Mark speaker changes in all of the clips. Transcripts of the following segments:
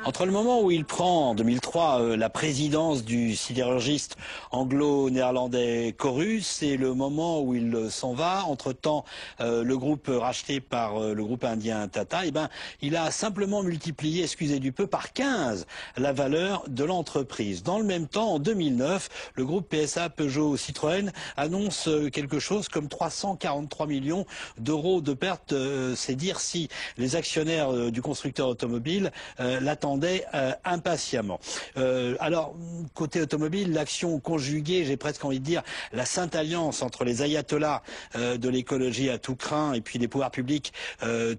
Speaker 1: Entre le moment où il prend, en 2003, la présidence du sidérurgiste anglo-néerlandais Corus et le moment où il s'en va, entre-temps, le groupe racheté par le groupe indien Tata, eh ben, il a simplement multiplié, excusez du peu, par 15 la valeur de l'entreprise. Dans le même temps, en 2009, le groupe PSA Peugeot Citroën annonce quelque chose comme 343 millions d'euros de pertes. C'est dire si les actionnaires du constructeur automobile l'attendaient impatiemment. Alors, côté automobile, l'action conjuguée, j'ai presque envie de dire, la sainte alliance entre les ayatollahs de l'écologie à tout crin et puis les pouvoirs publics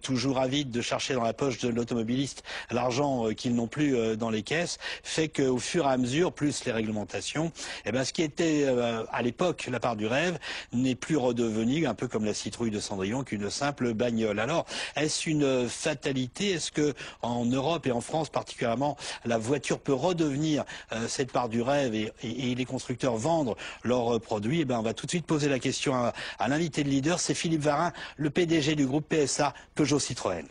Speaker 1: toujours avides de chercher dans la poche de l'automobiliste l'argent qu'ils n'ont plus dans les caisses, fait qu'au fur et à mesure, plus les réglementations, eh ben, ce qui était à l'époque la part du rêve n'est plus redevenu, un peu comme la citrouille de Cendrillon, qu'une simple bagnole. Alors, est-ce une fatalité? Est-ce que en Europe et en France particulièrement, la voiture peut redevenir cette part du rêve et les constructeurs vendre leurs produits? Eh ben, on va tout de suite poser la question à l'invité de leader, c'est Philippe Varin, le PDG du groupe PSA Peugeot Citroën.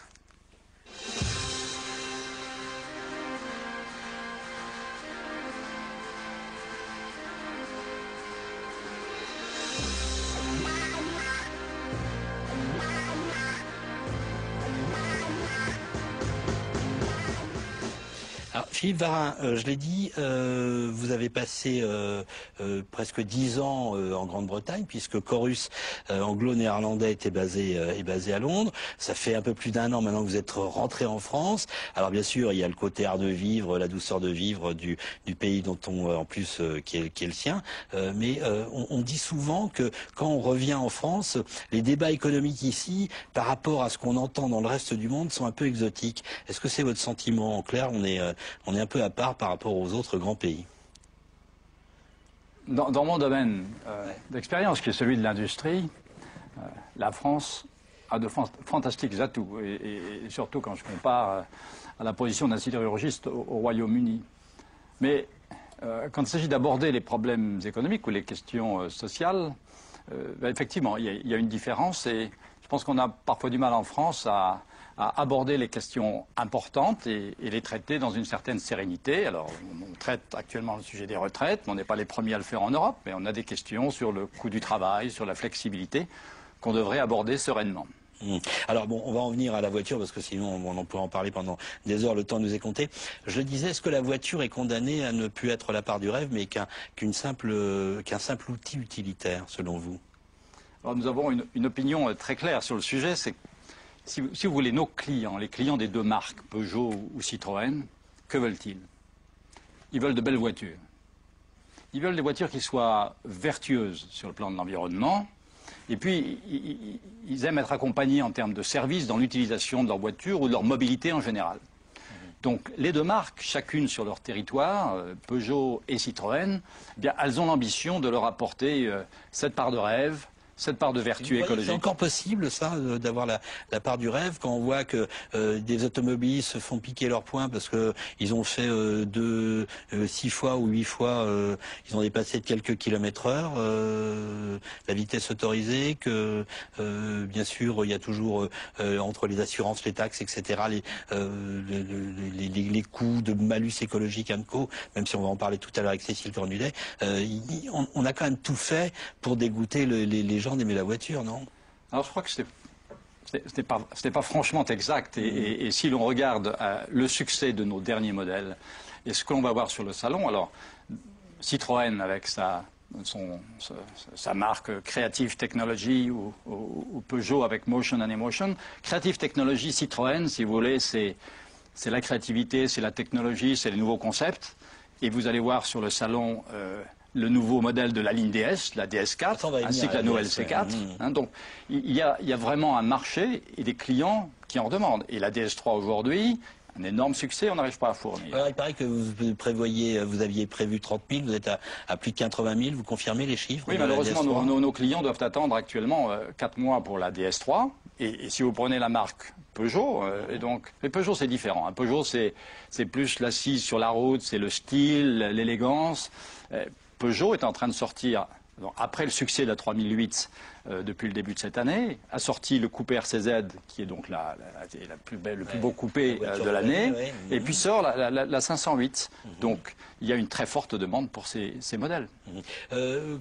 Speaker 1: Alors, Philippe Varin, je l'ai dit, vous avez passé presque 10 ans en Grande-Bretagne, puisque Corus anglo-néerlandais est basé à Londres. Ça fait un peu plus d'1 an maintenant que vous êtes rentré en France. Alors bien sûr, il y a le côté art de vivre, la douceur de vivre du pays dont en plus qui est le sien. Mais on dit souvent que quand on revient en France, les débats économiques ici, par rapport à ce qu'on entend dans le reste du monde, sont un peu exotiques. Est-ce que c'est votre sentiment? En clair, on est un peu à part par rapport aux autres grands pays.
Speaker 2: Dans mon domaine d'expérience, qui est celui de l'industrie, la France a de fantastiques atouts, et surtout quand je compare à la position d'un sidérurgiste au Royaume-Uni. Mais quand il s'agit d'aborder les problèmes économiques ou les questions sociales, effectivement, il y a une différence, et je pense qu'on a parfois du mal en France à aborder les questions importantes et les traiter dans une certaine sérénité. Alors, on traite actuellement le sujet des retraites, mais on n'est pas les premiers à le faire en Europe, mais on a des questions sur le coût du travail, sur la flexibilité, qu'on devrait aborder sereinement.
Speaker 1: Alors bon, on va en venir à la voiture parce que sinon on pourrait en parler pendant des heures, le temps nous est compté. Je le disais, est-ce que la voiture est condamnée à ne plus être la part du rêve, mais qu'un simple outil utilitaire, selon vous?
Speaker 2: Alors nous avons une opinion très claire sur le sujet, c'est si vous voulez, nos clients, les clients des deux marques, Peugeot ou Citroën, que veulent-ils? Ils veulent de belles voitures. Ils veulent des voitures qui soient vertueuses sur le plan de l'environnement. Et puis, ils aiment être accompagnés en termes de services dans l'utilisation de leur voiture ou de leur mobilité en général. Donc, les deux marques, chacune sur leur territoire, Peugeot et Citroën, eh bien, elles ont l'ambition de leur apporter cette part de rêve, cette part de vertu écologique.
Speaker 1: C'est encore possible, ça, d'avoir la part du rêve, quand on voit que des automobilistes se font piquer leurs points parce qu'ils ont fait 6 fois ou 8 fois, ils ont dépassé de quelques kilomètres/heure la vitesse autorisée, que bien sûr, il y a toujours entre les assurances, les taxes, etc., les coûts de malus écologique AMCO, même si on va en parler tout à l'heure avec Cécile Cornudet, on a quand même tout fait pour dégoûter les gens d'aimer la voiture, non?
Speaker 2: Alors je crois que c'était pas franchement exact. Et si l'on regarde le succès de nos derniers modèles et ce que l'on va voir sur le salon, alors Citroën avec sa marque Creative Technology ou Peugeot avec Motion and Emotion. Creative Technology, Citroën, si vous voulez, c'est la créativité, c'est la technologie, c'est les nouveaux concepts. Et vous allez voir sur le salon le nouveau modèle de la ligne DS, la DS4, ainsi que la nouvelle C4. Hein, donc, il y a vraiment un marché et des clients qui en redemandent. Et la DS3 aujourd'hui, un énorme succès, on n'arrive pas à fournir.
Speaker 1: Alors, il paraît que vous aviez prévu 30 000, vous êtes à plus de 80 000, vous confirmez les chiffres?
Speaker 2: Oui, malheureusement, nos clients doivent attendre actuellement 4 mois pour la DS3, Et si vous prenez la marque Peugeot, mais Peugeot c'est différent. Peugeot c'est plus l'assise sur la route, c'est le style, l'élégance. Peugeot est en train de sortir, après le succès de la 3008 depuis le début de cette année, a sorti le coupé RCZ, qui est donc le plus beau coupé de l'année, et puis sort la 508. Donc il y a une très forte demande pour ces modèles.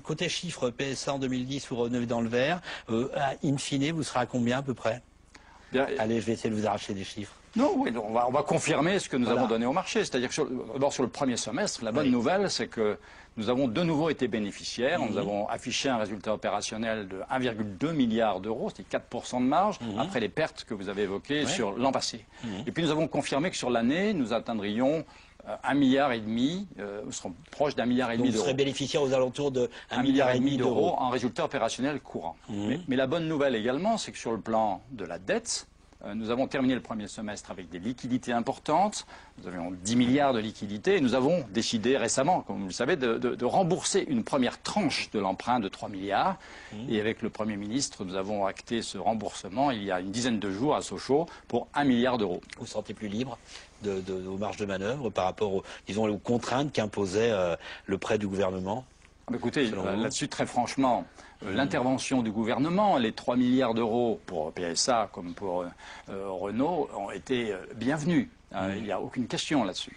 Speaker 1: Côté chiffres, PSA en 2010, vous revenez dans le vert. In fine, vous serez à combien à peu près? Bien, allez, je vais essayer de vous arracher des chiffres.
Speaker 2: Non, oui, on va confirmer ce que nous avons donné au marché. C'est-à-dire que d'abord sur le premier semestre, la bonne nouvelle, c'est que nous avons de nouveau été bénéficiaires. Nous avons affiché un résultat opérationnel de 1,2 milliard d'euros, c'est 4% de marge, après les pertes que vous avez évoquées sur l'an passé. Et puis nous avons confirmé que sur l'année, nous atteindrions 1,5 milliard, nous serons proches d'1,5 milliard d'euros.
Speaker 1: Vous serez bénéficiaire aux alentours de 1,5 milliard d'euros
Speaker 2: en résultat opérationnel courant. Mais la bonne nouvelle également, c'est que sur le plan de la dette, nous avons terminé le premier semestre avec des liquidités importantes. Nous avions 10 milliards de liquidités et nous avons décidé récemment, comme vous le savez, de rembourser une première tranche de l'emprunt de 3 milliards. Et avec le Premier ministre, nous avons acté ce remboursement il y a une dizaine de jours à Sochaux pour 1 milliard d'euros.
Speaker 1: Vous vous sentez plus libre aux marges de manœuvre par rapport aux contraintes qu'imposait le prêt du gouvernement?
Speaker 2: Écoutez, là-dessus, très franchement, l'intervention du gouvernement, les 3 milliards d'euros pour PSA comme pour Renault ont été bienvenus. Il n'y a aucune question là-dessus.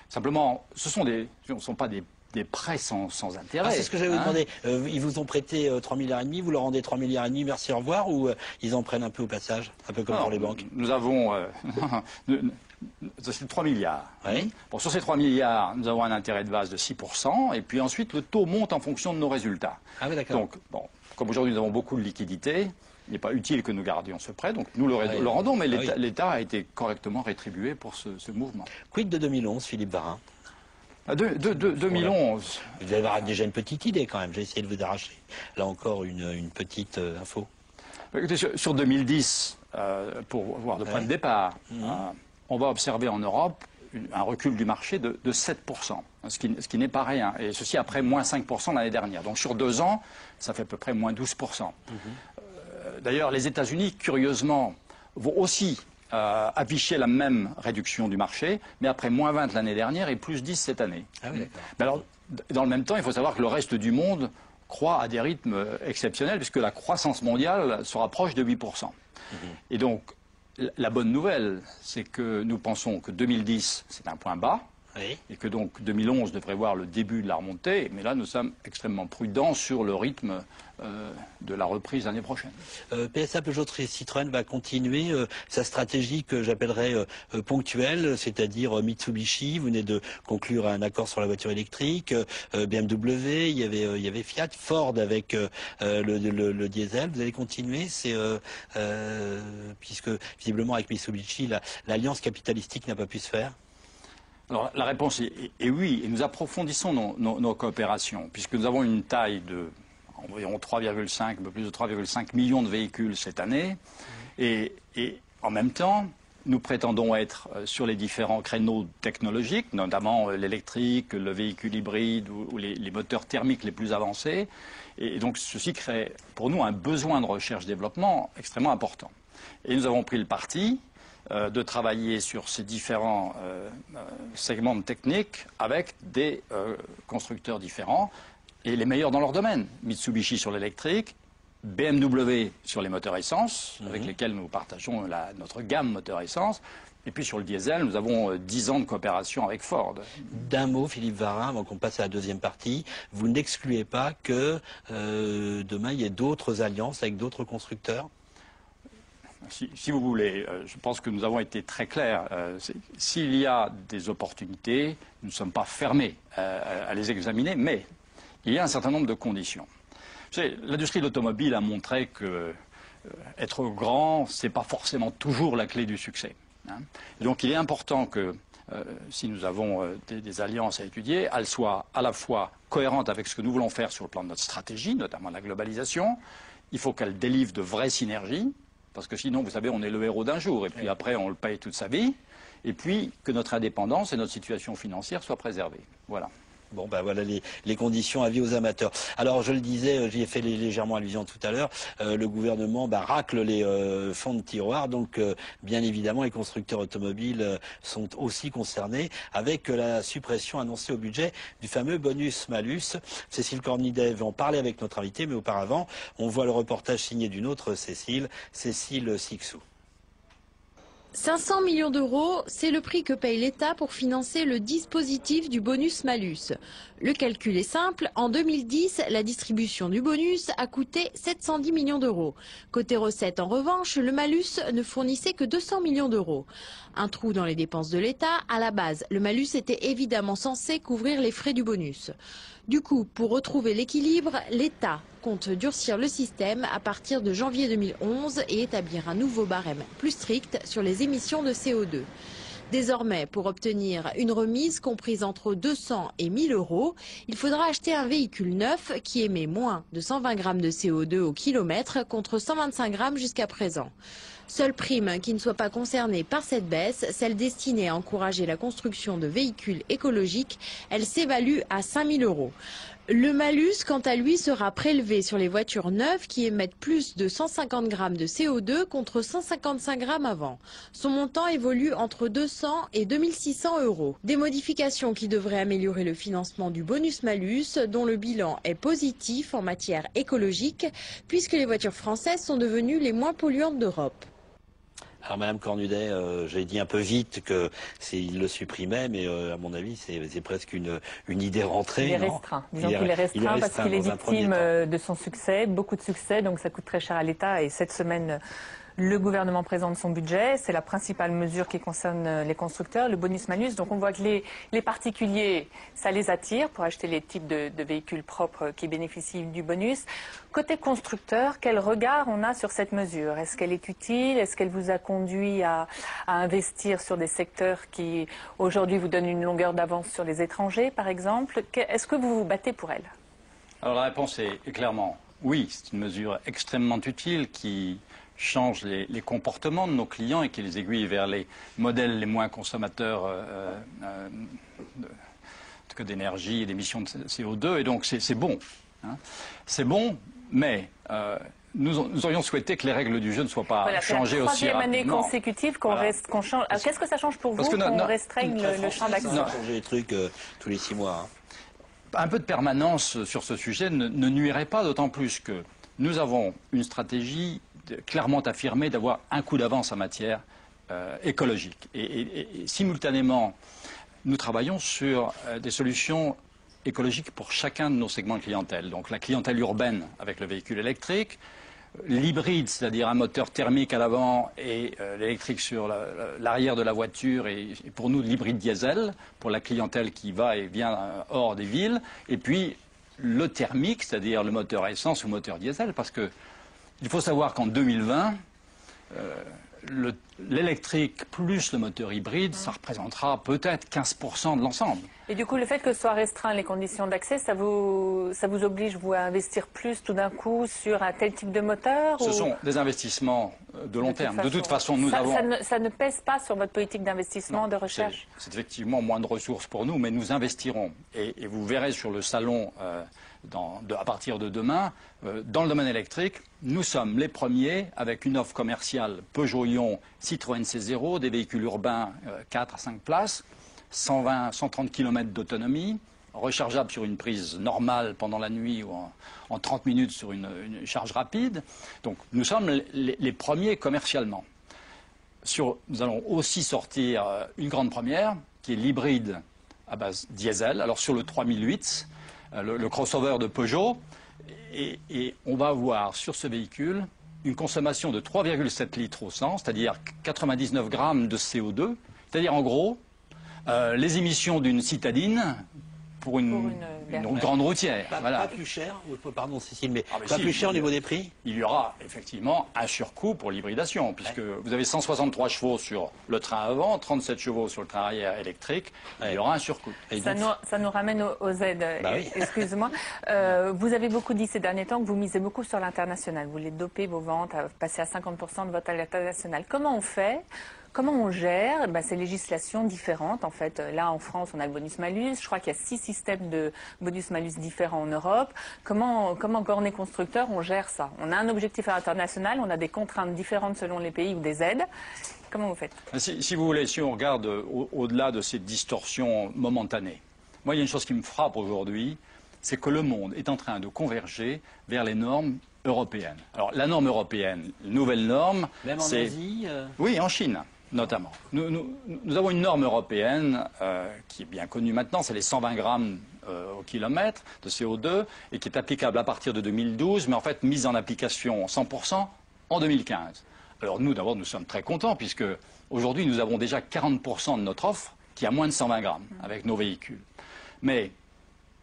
Speaker 2: Simplement, ce ne sont pas des prêts sans intérêt.
Speaker 1: C'est ce que j'allais vous demander. Ils vous ont prêté 3,5 milliards, vous leur rendez 3,5 milliards, merci, au revoir, ou ils en prennent un peu au passage, un peu comme pour les banques?
Speaker 2: Nous avons... c'est 3 milliards.
Speaker 1: Oui.
Speaker 2: Bon, sur ces 3 milliards, nous avons un intérêt de base de 6%, et puis ensuite, le taux monte en fonction de nos résultats.
Speaker 1: Ah oui, d'accord.
Speaker 2: Donc, bon, comme aujourd'hui, nous avons beaucoup de liquidités, il n'est pas utile que nous gardions ce prêt, donc nous le rendons, mais l'État a été correctement rétribué pour ce mouvement.
Speaker 1: Quid de 2011, Philippe Varin?
Speaker 2: 2011.
Speaker 1: Vous allez avoir déjà une petite idée quand même, j'ai essayé de vous arracher. Là encore, une petite info.
Speaker 2: Écoutez, sur 2010, pour voir le point de départ, on va observer en Europe un recul du marché de 7%, ce qui n'est pas rien, et ceci après moins 5% l'année dernière. Donc sur 2 ans, ça fait à peu près moins 12%. D'ailleurs, les États-Unis, curieusement, vont aussi afficher la même réduction du marché, mais après moins 20 l'année dernière et plus 10 cette année.
Speaker 1: Ah oui,
Speaker 2: mais alors, dans le même temps, il faut savoir que le reste du monde croît à des rythmes exceptionnels, puisque la croissance mondiale se rapproche de 8%. Et donc, la bonne nouvelle, c'est que nous pensons que 2010, c'est un point bas, et que donc 2011 devrait voir le début de la remontée, mais là, nous sommes extrêmement prudents sur le rythme de la reprise l'année prochaine.
Speaker 1: PSA Peugeot Citroën va continuer sa stratégie que j'appellerais ponctuelle, c'est-à-dire Mitsubishi, vous venez de conclure un accord sur la voiture électrique, BMW, il y avait Fiat, Ford avec le diesel, vous allez continuer, puisque visiblement avec Mitsubishi, l'alliance capitalistique n'a pas pu se faire?
Speaker 2: Alors la réponse est oui, et nous approfondissons nos coopérations, puisque nous avons une taille de environ 3,5, un peu plus de 3,5 millions de véhicules cette année, et en même temps, nous prétendons être sur les différents créneaux technologiques, notamment l'électrique, le véhicule hybride ou les moteurs thermiques les plus avancés, et donc ceci crée pour nous un besoin de recherche-développement extrêmement important. Et nous avons pris le parti de travailler sur ces différents segments techniques avec des constructeurs différents et les meilleurs dans leur domaine. Mitsubishi sur l'électrique, BMW sur les moteurs essence, avec lesquels nous partageons notre gamme moteur essence. Et puis sur le diesel, nous avons 10 ans de coopération avec Ford.
Speaker 1: D'un mot, Philippe Varin, avant qu'on passe à la deuxième partie, vous n'excluez pas que demain il y ait d'autres alliances avec d'autres constructeurs?
Speaker 2: Si vous voulez, je pense que nous avons été très clairs. S'il y a des opportunités, nous ne sommes pas fermés à les examiner, mais il y a un certain nombre de conditions. L'industrie de l'automobile a montré que être grand, ce n'est pas forcément toujours la clé du succès. Donc il est important que si nous avons des alliances à étudier, elles soient à la fois cohérentes avec ce que nous voulons faire sur le plan de notre stratégie, notamment la globalisation. Il faut qu'elles délivrent de vraies synergies. Parce que sinon, vous savez, on est le héros d'un jour, et puis après, on le paye toute sa vie. Et puis, que notre indépendance et notre situation financière soient préservées. Voilà.
Speaker 1: Bon, ben voilà les conditions à vie aux amateurs. Alors, je le disais, j'y ai fait légèrement allusion tout à l'heure, le gouvernement racle les fonds de tiroir, donc bien évidemment, les constructeurs automobiles sont aussi concernés avec la suppression annoncée au budget du fameux bonus-malus. Cécile Cornidet va en parler avec notre invité, mais auparavant, on voit le reportage signé d'une autre Cécile Sixou.
Speaker 3: 500 millions d'euros, c'est le prix que paye l'État pour financer le dispositif du bonus-malus. Le calcul est simple, en 2010, la distribution du bonus a coûté 710 millions d'euros. Côté recettes, en revanche, le malus ne fournissait que 200 millions d'euros. Un trou dans les dépenses de l'État, à la base, le malus était évidemment censé couvrir les frais du bonus. Du coup, pour retrouver l'équilibre, l'État compte durcir le système à partir de janvier 2011 et établir un nouveau barème plus strict sur les émissions de CO2. Désormais, pour obtenir une remise comprise entre 200 et 1000 euros, il faudra acheter un véhicule neuf qui émet moins de 120 grammes de CO2 au kilomètre contre 125 grammes jusqu'à présent. Seule prime qui ne soit pas concernée par cette baisse, celle destinée à encourager la construction de véhicules écologiques, elle s'évalue à 5 000 euros. Le malus, quant à lui, sera prélevé sur les voitures neuves qui émettent plus de 150 grammes de CO2 contre 155 grammes avant. Son montant évolue entre 200 et 2600 euros. Des modifications qui devraient améliorer le financement du bonus-malus, dont le bilan est positif en matière écologique, puisque les voitures françaises sont devenues les moins polluantes d'Europe.
Speaker 1: Alors Madame Cornudet, j'ai dit un peu vite qu'il le supprimait, mais à mon avis c'est presque une idée rentrée.
Speaker 4: Il est restreint. Disons qu'il est restreint parce qu'il est victime de son succès, beaucoup de succès, donc ça coûte très cher à l'État. Et cette semaine, le gouvernement présente son budget. C'est la principale mesure qui concerne les constructeurs, le bonus-malus. Donc on voit que les particuliers, ça les attire pour acheter les types de véhicules propres qui bénéficient du bonus. Côté constructeur, quel regard on a sur cette mesure? Est-ce qu'elle est utile? Est-ce qu'elle vous a conduit à investir sur des secteurs qui aujourd'hui vous donnent une longueur d'avance sur les étrangers, par exemple? Est-ce que vous vous battez pour elle?
Speaker 2: Alors la réponse est clairement oui. C'est une mesure extrêmement utile qui change les comportements de nos clients et qui les aiguille vers les modèles les moins consommateurs d'énergie et d'émissions de CO2. Et donc c'est bon. Hein. C'est bon, mais nous aurions souhaité que les règles du jeu ne soient pas changées aussi rapidement.
Speaker 4: C'est la troisième année consécutive qu'on change. Qu'est-ce que ça change pour vous qu'on restreigne le champ d'action?
Speaker 1: On va changer les trucs tous les 6 mois. Hein.
Speaker 2: Un peu de permanence sur ce sujet ne nuirait pas, d'autant plus que nous avons une stratégie clairement affirmée d'avoir un coup d'avance en matière écologique. Et simultanément, nous travaillons sur des solutions écologiques pour chacun de nos segments de clientèle. Donc la clientèle urbaine avec le véhicule électrique, l'hybride, c'est-à-dire un moteur thermique à l'avant et l'électrique sur l'arrière de la voiture, et pour nous l'hybride diesel, pour la clientèle qui va et vient hors des villes, et puis le thermique, c'est-à-dire le moteur essence ou moteur diesel, parce que il faut savoir qu'en 2020, l'électrique plus le moteur hybride, ça représentera peut-être 15% de l'ensemble.
Speaker 4: Et du coup, le fait que ce soit restreint les conditions d'accès, ça vous oblige, vous, à investir plus tout d'un coup sur un tel type de moteur?
Speaker 2: Ce sont des investissements de long terme. De toute façon, nous avons...
Speaker 4: Ça ne pèse pas sur votre politique d'investissement, de recherche?
Speaker 2: C'est effectivement moins de ressources pour nous, mais nous investirons. Et vous verrez sur le salon, à partir de demain, dans le domaine électrique, nous sommes les premiers avec une offre commerciale Peugeot-Ion, Citroën C0, des véhicules urbains 4 à 5 places, 120, 130 km d'autonomie, rechargeable sur une prise normale pendant la nuit ou en 30 minutes sur une charge rapide. Donc nous sommes les premiers commercialement. Nous allons aussi sortir une grande première, qui est l'hybride à base diesel. Alors sur le 3008, le crossover de Peugeot, et on va avoir sur ce véhicule une consommation de 3,7 litres au 100, c'est-à-dire 99 grammes de CO2, c'est-à-dire en gros les émissions d'une citadine pour une grande routière.
Speaker 1: Pas plus cher, pardon Cécile, mais pas plus cher au niveau des prix?
Speaker 2: Il y aura effectivement un surcoût pour l'hybridation, puisque vous avez 163 chevaux sur le train avant, 37 chevaux sur le train arrière électrique, il y aura un surcoût.
Speaker 4: Ça nous ramène aux aides, excusez-moi. Vous avez beaucoup dit ces derniers temps que vous misez beaucoup sur l'international. Vous voulez doper vos ventes, passer à 50% de votre à l'international. Comment on fait Comment on gère ces législations différentes? En fait, là en France, on a le bonus-malus. Je crois qu'il y a 6 systèmes de bonus-malus différents en Europe. Comment quand on est constructeur, on gère ça? On a un objectif international, on a des contraintes différentes selon les pays ou des aides. Comment vous faites?
Speaker 2: Si vous voulez, si on regarde au-delà de ces distorsions momentanées, moi, il y a une chose qui me frappe aujourd'hui, c'est que le monde est en train de converger vers les normes européennes. Alors, la norme européenne, nouvelle norme...
Speaker 1: Même en Asie
Speaker 2: Oui, en Chine, notamment. Nous avons une norme européenne qui est bien connue maintenant, c'est les 120 grammes au kilomètre de CO2, et qui est applicable à partir de 2012, mais en fait mise en application 100% en 2015. Alors nous, d'abord, nous sommes très contents, puisque aujourd'hui, nous avons déjà 40% de notre offre qui a moins de 120 grammes avec nos véhicules. Mais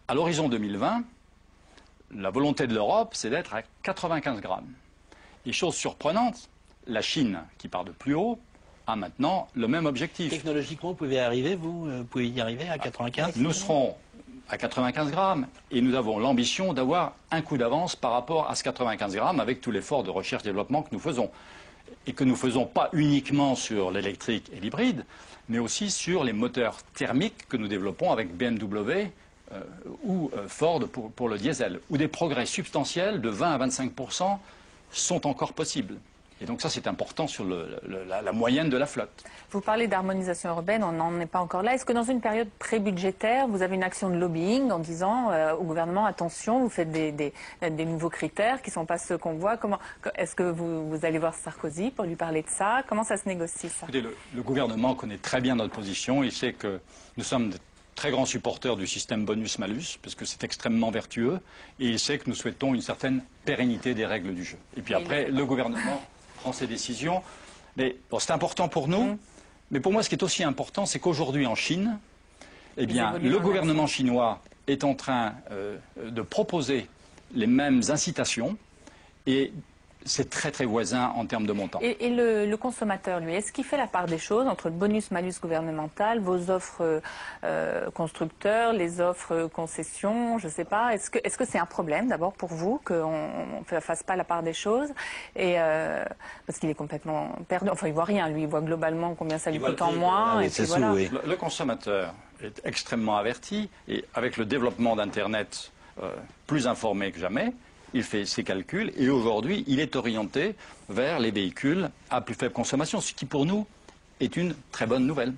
Speaker 2: à l'horizon 2020, la volonté de l'Europe, c'est d'être à 95 grammes. Et chose surprenante, la Chine, qui part de plus haut, a maintenant le même objectif.
Speaker 1: Technologiquement, vous pouvez y arriver, vous pouvez y arriver à 95?
Speaker 2: Nous serons à 95 grammes et nous avons l'ambition d'avoir un coup d'avance par rapport à ce 95 grammes avec tout l'effort de recherche-développement que nous faisons. Et que nous ne faisons pas uniquement sur l'électrique et l'hybride, mais aussi sur les moteurs thermiques que nous développons avec BMW ou Ford pour le diesel, où des progrès substantiels de 20 à 25% sont encore possibles. Et donc ça, c'est important sur la moyenne de la flotte.
Speaker 4: Vous parlez d'harmonisation européenne, on n'en est pas encore là. Est-ce que dans une période pré-budgétaire, vous avez une action de lobbying en disant au gouvernement, attention, vous faites des nouveaux critères qui ne sont pas ceux qu'on voit? Est-ce que vous allez voir Sarkozy pour lui parler de ça? Comment ça se négocie, ça?
Speaker 2: Écoutez, le gouvernement connaît très bien notre position. Il sait que nous sommes de très grands supporters du système bonus-malus, parce que c'est extrêmement vertueux. Et il sait que nous souhaitons une certaine pérennité des règles du jeu. Et puis après, le gouvernement prend ses décisions. Mais bon, c'est important pour nous. Mais pour moi, ce qui est aussi important, c'est qu'aujourd'hui, en Chine, eh bien, le gouvernement chinois est en train de proposer les mêmes incitations et c'est très très voisin en termes de montant.
Speaker 4: Et le consommateur, lui, est-ce qu'il fait la part des choses entre le bonus-malus gouvernemental, vos offres constructeurs, les offres concessions, je ne sais pas. Est-ce que c'est un problème d'abord pour vous qu'on ne fasse pas la part des choses? Et parce qu'il est complètement perdu. Enfin, il ne voit rien, lui, il voit globalement combien ça lui coûte en moins. Et puis voilà.
Speaker 2: Le consommateur est extrêmement averti et avec le développement d'Internet plus informé que jamais, il fait ses calculs et aujourd'hui, il est orienté vers les véhicules à plus faible consommation, ce qui pour nous est une très bonne nouvelle.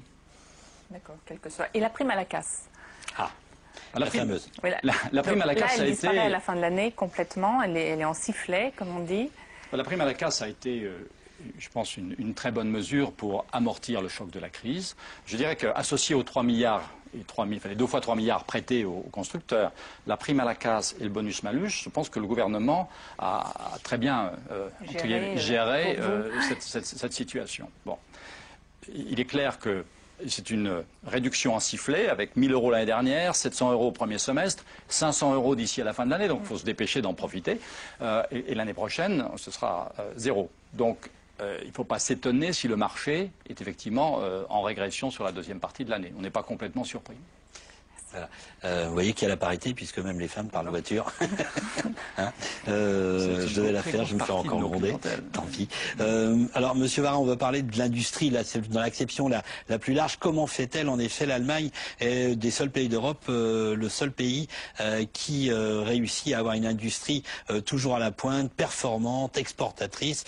Speaker 4: D'accord, quel que soit. Et la prime à la casse?
Speaker 2: La fameuse.
Speaker 4: Oui,
Speaker 2: la prime à la casse
Speaker 4: elle
Speaker 2: a
Speaker 4: disparaît
Speaker 2: été...
Speaker 4: à la fin de l'année complètement, elle est en sifflet, comme on dit.
Speaker 2: La prime à la casse a été, je pense, une très bonne mesure pour amortir le choc de la crise. Je dirais qu'associé aux 3 milliards, les 2 fois 3 milliards prêtés aux constructeurs, la prime à la casse et le bonus-malus, je pense que le gouvernement a très bien géré cette situation. Bon. Il est clair que c'est une réduction en sifflet avec 1 000 € l'année dernière, 700 € au premier semestre, 500 € d'ici à la fin de l'année, donc il faut se dépêcher d'en profiter. Et l'année prochaine, ce sera 0. Donc il ne faut pas s'étonner si le marché est effectivement en régression sur la deuxième partie de l'année. On n'est pas complètement surpris.
Speaker 1: Voilà. Vous voyez qu'il y a la parité, puisque même les femmes parlent voiture. Hein, je devais la faire, je me fais encore gronder. Tant pis. Alors, Monsieur Varin, on va parler de l'industrie, là, dans l'acception la plus large. Comment fait-elle? En effet, l'Allemagne est des seuls pays d'Europe, le seul pays qui réussit à avoir une industrie toujours à la pointe, performante, exportatrice.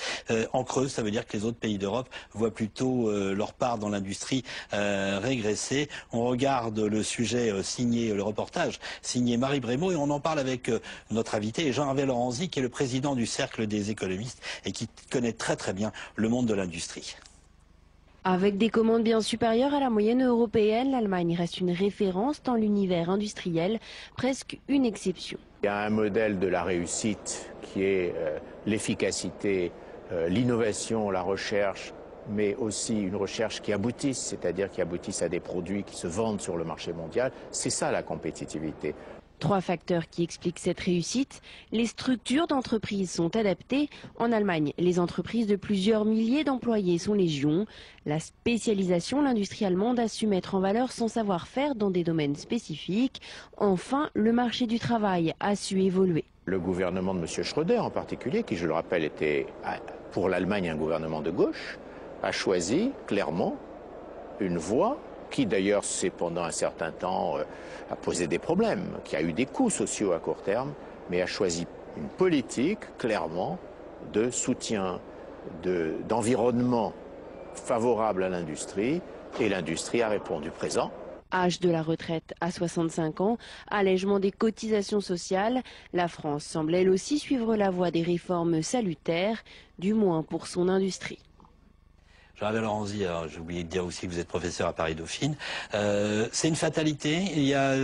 Speaker 1: En creux, ça veut dire que les autres pays d'Europe voient plutôt leur part dans l'industrie régresser. On regarde le sujet signé, le reportage signé Marie Brémaud, et on en parle avec notre invité Jean-Hervé Lorenzi, qui est le président du Cercle des économistes et qui connaît très très bien le monde de l'industrie.
Speaker 5: Avec des commandes bien supérieures à la moyenne européenne, l'Allemagne reste une référence dans l'univers industriel, presque une exception.
Speaker 6: Il y a un modèle de la réussite qui est l'efficacité, l'innovation, la recherche, mais aussi une recherche qui aboutisse, c'est-à-dire qui aboutisse à des produits qui se vendent sur le marché mondial. C'est ça la compétitivité.
Speaker 5: 3 facteurs qui expliquent cette réussite. Les structures d'entreprises sont adaptées. En Allemagne, les entreprises de plusieurs milliers d'employés sont légion. La spécialisation, l'industrie allemande a su mettre en valeur son savoir-faire dans des domaines spécifiques. Enfin, le marché du travail a su évoluer.
Speaker 6: Le gouvernement de M. Schröder en particulier, qui je le rappelle était pour l'Allemagne un gouvernement de gauche, a choisi clairement une voie qui d'ailleurs pendant un certain temps a posé des problèmes, qui a eu des coûts sociaux à court terme, mais a choisi une politique clairement de soutien, d'environnement favorable à l'industrie, et l'industrie a répondu présent.
Speaker 5: Âge de la retraite à 65 ans, allègement des cotisations sociales, la France semble elle aussi suivre la voie des réformes salutaires, du moins pour son industrie.
Speaker 1: Jean-Alain Lorenzi, j'ai oublié de dire aussi que vous êtes professeur à Paris-Dauphine. C'est une fatalité. Il y a,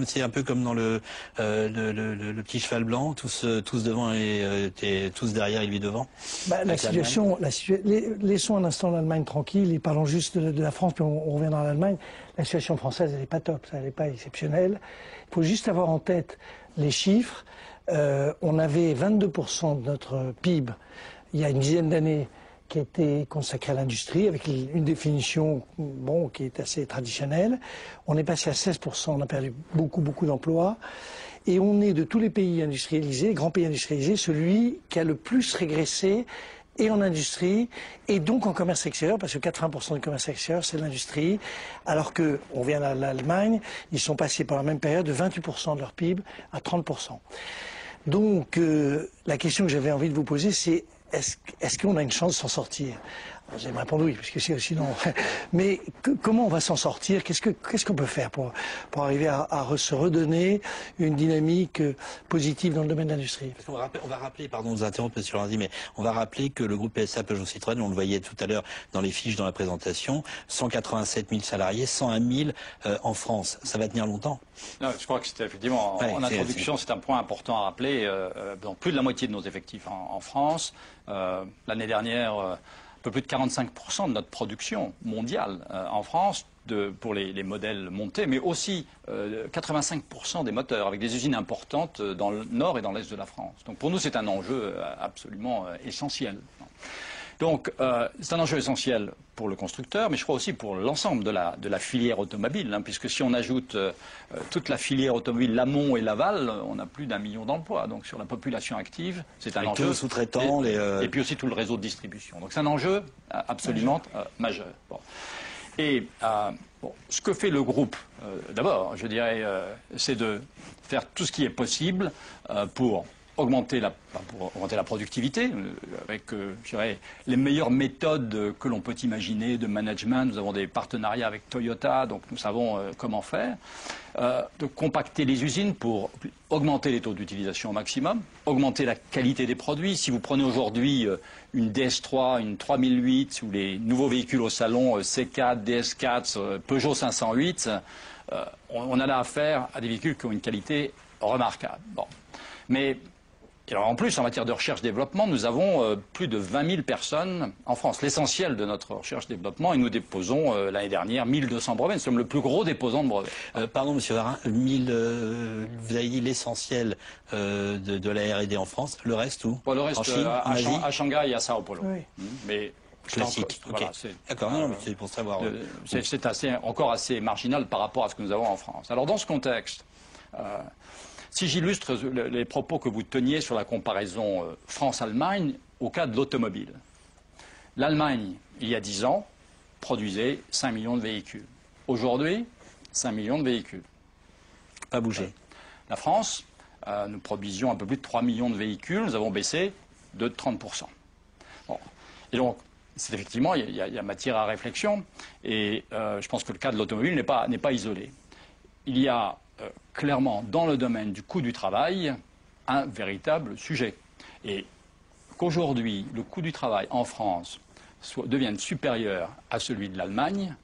Speaker 1: c'est un peu comme dans le petit cheval blanc, tous devant et tous derrière et lui devant.
Speaker 7: La situation, laissons un instant l'Allemagne tranquille et parlons juste de la France, puis on reviendra à l'Allemagne. La situation française, elle n'est pas top, elle n'est pas exceptionnelle. Il faut juste avoir en tête les chiffres. On avait 22% de notre PIB il y a une dizaine d'années qui a été consacré à l'industrie, avec une définition qui est assez traditionnelle. On est passé à 16%, on a perdu beaucoup d'emplois. Et on est de tous les pays industrialisés, grands pays industrialisés, celui qui a le plus régressé, et en industrie, et donc en commerce extérieur, parce que 80% du commerce extérieur, c'est l'industrie, alors qu'on vient de l'Allemagne, ils sont passés par la même période de 28% de leur PIB à 30%. Donc la question que j'avais envie de vous poser, c'est est-ce qu'on a une chance de s'en sortir? Vous allez me répondre oui, parce que c'est sinon. Mais comment on va s'en sortir? Qu'est-ce qu'on peut faire pour arriver à se redonner une dynamique positive dans le domaine de l'industrie?
Speaker 1: On va rappeler, pardon de vous interrompre, monsieur Lorenzi, mais on va rappeler que le groupe PSA Peugeot Citroën, on le voyait tout à l'heure dans les fiches dans la présentation, 187 000 salariés, 101 000 en France. Ça va tenir longtemps?
Speaker 2: Non, je crois que c'était effectivement, en introduction, c'est un point important à rappeler. Dans plus de la moitié de nos effectifs en France. L'année dernière, un peu plus de 45% de notre production mondiale en France pour les modèles montés, mais aussi 85% des moteurs, avec des usines importantes dans le nord et dans l'est de la France. Donc pour nous, c'est un enjeu absolument essentiel. Donc c'est un enjeu essentiel pour le constructeur, mais je crois aussi pour l'ensemble de la filière automobile, puisque si on ajoute toute la filière automobile, l'amont et l'aval, on a plus d'1 million d'emplois. Donc sur la population active, c'est un enjeu.
Speaker 1: Sous-traitants,
Speaker 2: et puis aussi tout le réseau de distribution. Donc c'est un enjeu absolument majeur. Bon. Et ce que fait le groupe, d'abord, je dirais, c'est de faire tout ce qui est possible pour augmenter la productivité avec, je dirais, les meilleures méthodes que l'on peut imaginer de management. Nous avons des partenariats avec Toyota, donc nous savons comment faire. De compacter les usines pour augmenter les taux d'utilisation au maximum, augmenter la qualité des produits. Si vous prenez aujourd'hui une DS3, une 3008 ou les nouveaux véhicules au salon C4, DS4, Peugeot 508, on a là affaire à des véhicules qui ont une qualité remarquable. Bon. Mais alors en plus, en matière de recherche-développement, nous avons plus de 20 000 personnes en France. L'essentiel de notre recherche-développement, et nous déposons l'année dernière 1200 brevets. Nous sommes le plus gros déposant de brevets.
Speaker 1: Pardon, monsieur Varin, vous avez dit l'essentiel de la R&D en France. Le reste où?
Speaker 2: Le reste,
Speaker 1: en Chine,
Speaker 2: à Shanghai et à Sao Paulo.
Speaker 7: Oui.
Speaker 2: Mais
Speaker 1: classique. Okay. Voilà, d'accord, non, mais c'est pour savoir.
Speaker 2: C'est encore assez marginal par rapport à ce que nous avons en France. Alors dans ce contexte, si j'illustre les propos que vous teniez sur la comparaison France-Allemagne au cas de l'automobile. L'Allemagne, il y a 10 ans, produisait 5 millions de véhicules. Aujourd'hui, 5 millions de véhicules.
Speaker 1: Pas bougé.
Speaker 2: La France, nous produisions un peu plus de 3 millions de véhicules. Nous avons baissé de 30%. Bon. Et donc, c'est effectivement, il y a matière à réflexion. Et je pense que le cas de l'automobile n'est pas isolé. Il y a clairement, dans le domaine du coût du travail, un véritable sujet. Et qu'aujourd'hui, le coût du travail en France devienne supérieur à celui de l'Allemagne,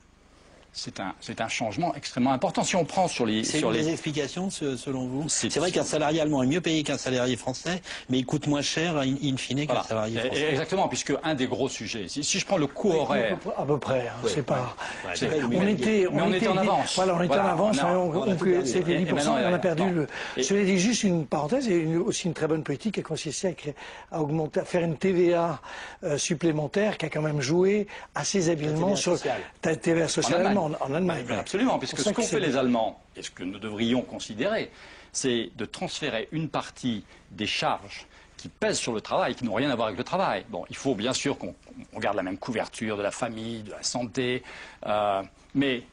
Speaker 2: c'est un changement extrêmement important. Si on prend sur les...
Speaker 1: C'est des explications, selon vous? C'est vrai qu'un salarié allemand est mieux payé qu'un salarié français, mais il coûte moins cher, in fine, qu'un salarié français.
Speaker 2: Exactement, puisque un des gros sujets, si je prends le coût horaire...
Speaker 7: À peu près, c'est pas...
Speaker 2: On était en avance.
Speaker 7: Voilà, on était en avance, c'était 10%, et on a perdu le... Je l'ai dit juste une parenthèse, et aussi une très bonne politique qui a consisté à faire une TVA supplémentaire qui a quand même joué assez habilement sur la TVA sociale allemande. En Allemagne.
Speaker 2: Absolument, puisque ce qu'ont fait les Allemands, et ce que nous devrions considérer, c'est de transférer une partie des charges qui pèsent sur le travail, qui n'ont rien à voir avec le travail. Bon, il faut bien sûr qu'on garde la même couverture de la famille, de la santé, mais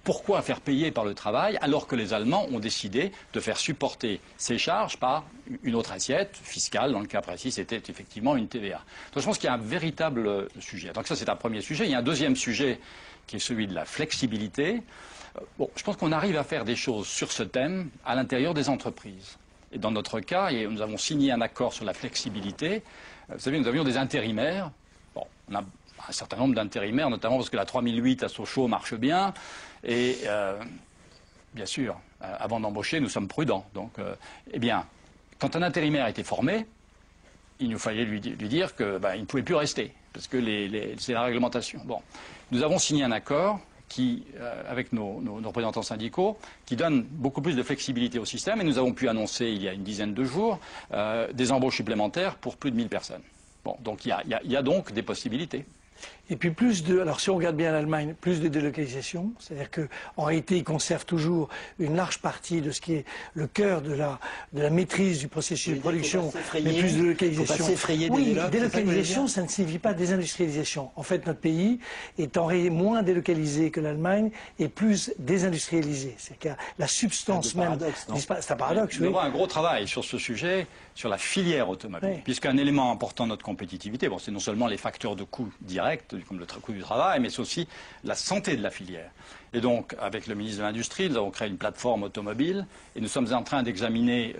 Speaker 2: pourquoi faire payer par le travail alors que les Allemands ont décidé de faire supporter ces charges par une autre assiette fiscale? Dans le cas précis, c'était effectivement une TVA. Donc je pense qu'il y a un véritable sujet. Donc ça, c'est un premier sujet. Il y a un deuxième sujet qui est celui de la flexibilité. Bon, je pense qu'on arrive à faire des choses sur ce thème à l'intérieur des entreprises. Et dans notre cas, nous avons signé un accord sur la flexibilité. Vous savez, nous avions des intérimaires. Bon, on a un certain nombre d'intérimaires, notamment parce que la 3008 à Sochaux marche bien. Et bien sûr, avant d'embaucher, nous sommes prudents. Donc, eh bien, quand un intérimaire était formé, il nous fallait lui dire qu'il ne pouvait plus rester, parce que c'est la réglementation. Bon, nous avons signé un accord avec nos représentants syndicaux, qui donne beaucoup plus de flexibilité au système. Et nous avons pu annoncer, il y a une dizaine de jours, des embauches supplémentaires pour plus de 1000 personnes. Bon, donc il y a donc des possibilités.
Speaker 7: Et puis alors si on regarde bien l'Allemagne, plus de délocalisation, c'est-à-dire qu'en réalité, ils conservent toujours une large partie de ce qui est le cœur de la maîtrise du processus de production, mais plus de délocalisation. Oui, délocalisation, ça ne signifie pas désindustrialisation. En fait, notre pays est moins délocalisé que l'Allemagne et plus désindustrialisé. C'est que la substance même disparaît. C'est un paradoxe, oui.
Speaker 2: Nous avons un gros travail sur ce sujet, sur la filière automobile, puisqu'un élément important de notre compétitivité, bon, c'est non seulement les facteurs de coûts directs, comme le coût du travail, mais c'est aussi la santé de la filière. Et donc, avec le ministre de l'Industrie, nous avons créé une plateforme automobile et nous sommes en train d'examiner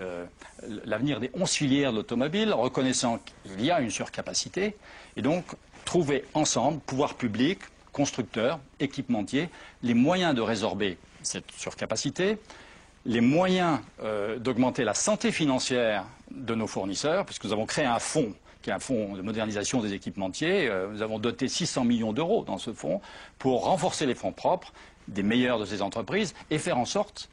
Speaker 2: l'avenir des 11 filières de l'automobile, reconnaissant qu'il y a une surcapacité, et donc trouver ensemble, pouvoir public, constructeurs, équipementiers, les moyens de résorber cette surcapacité, les moyens d'augmenter la santé financière de nos fournisseurs, puisque nous avons créé un fonds qui est un fonds de modernisation des équipementiers. Nous avons doté 600 millions d'euros dans ce fonds pour renforcer les fonds propres des meilleures de ces entreprises et faire en sorte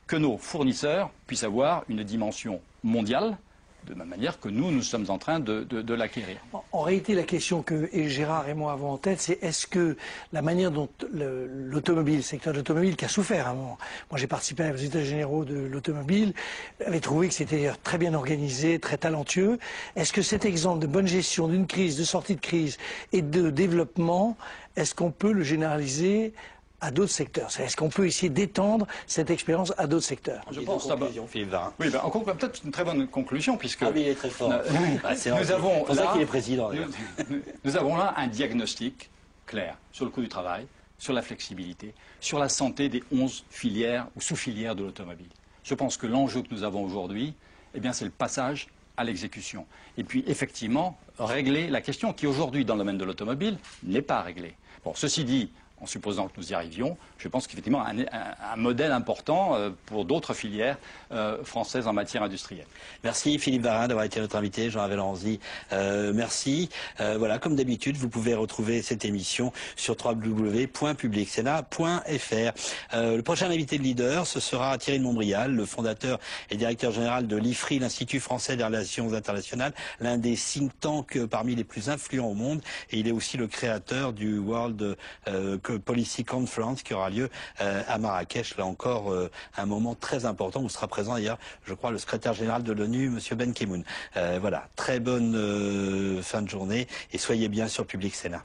Speaker 2: que nos fournisseurs puissent avoir une dimension mondiale, de la même manière que nous sommes en train de l'acquérir.
Speaker 7: En réalité, la question que Gérard et moi avons en tête, c'est est-ce que la manière dont l'automobile, le secteur de l'automobile qui a souffert à un moment, moi j'ai participé aux États généraux de l'automobile, avait trouvé que c'était très bien organisé, très talentueux. Est-ce que cet exemple de bonne gestion d'une crise, de sortie de crise et de développement, est-ce qu'on peut le généraliser à d'autres secteurs? Est-ce qu'on peut essayer d'étendre cette expérience à d'autres secteurs?
Speaker 1: Je pense conclusion, Philippe Varin.
Speaker 2: Oui, peut-être une très bonne conclusion, puisque
Speaker 1: il est très fort.
Speaker 2: C'est pour
Speaker 1: ça qu'il est président.
Speaker 2: Nous avons là un diagnostic clair sur le coût du travail, sur la flexibilité, sur la santé des 11 filières ou sous-filières de l'automobile. Je pense que l'enjeu que nous avons aujourd'hui, eh bien, c'est le passage à l'exécution. Et puis, effectivement, régler la question qui, aujourd'hui, dans le domaine de l'automobile, n'est pas réglée. Bon, ceci dit, en supposant que nous y arrivions, je pense qu'effectivement un modèle important pour d'autres filières françaises en matière industrielle.
Speaker 1: Merci Philippe Varin d'avoir été notre invité, Jean Avel-Ranzy, merci. Voilà, comme d'habitude, vous pouvez retrouver cette émission sur www.publicsena.fr. Le prochain invité de Leader, ce sera Thierry de Montbrial, le fondateur et directeur général de l'IFRI, l'Institut français des relations internationales, l'un des think tanks parmi les plus influents au monde, et il est aussi le créateur du World Policy Conference qui aura lieu à Marrakech. Là encore, un moment très important où sera présent d'ailleurs, je crois, le secrétaire général de l'ONU, M. Ban Ki-moon. Voilà, très bonne fin de journée et soyez bien sur Public Sénat.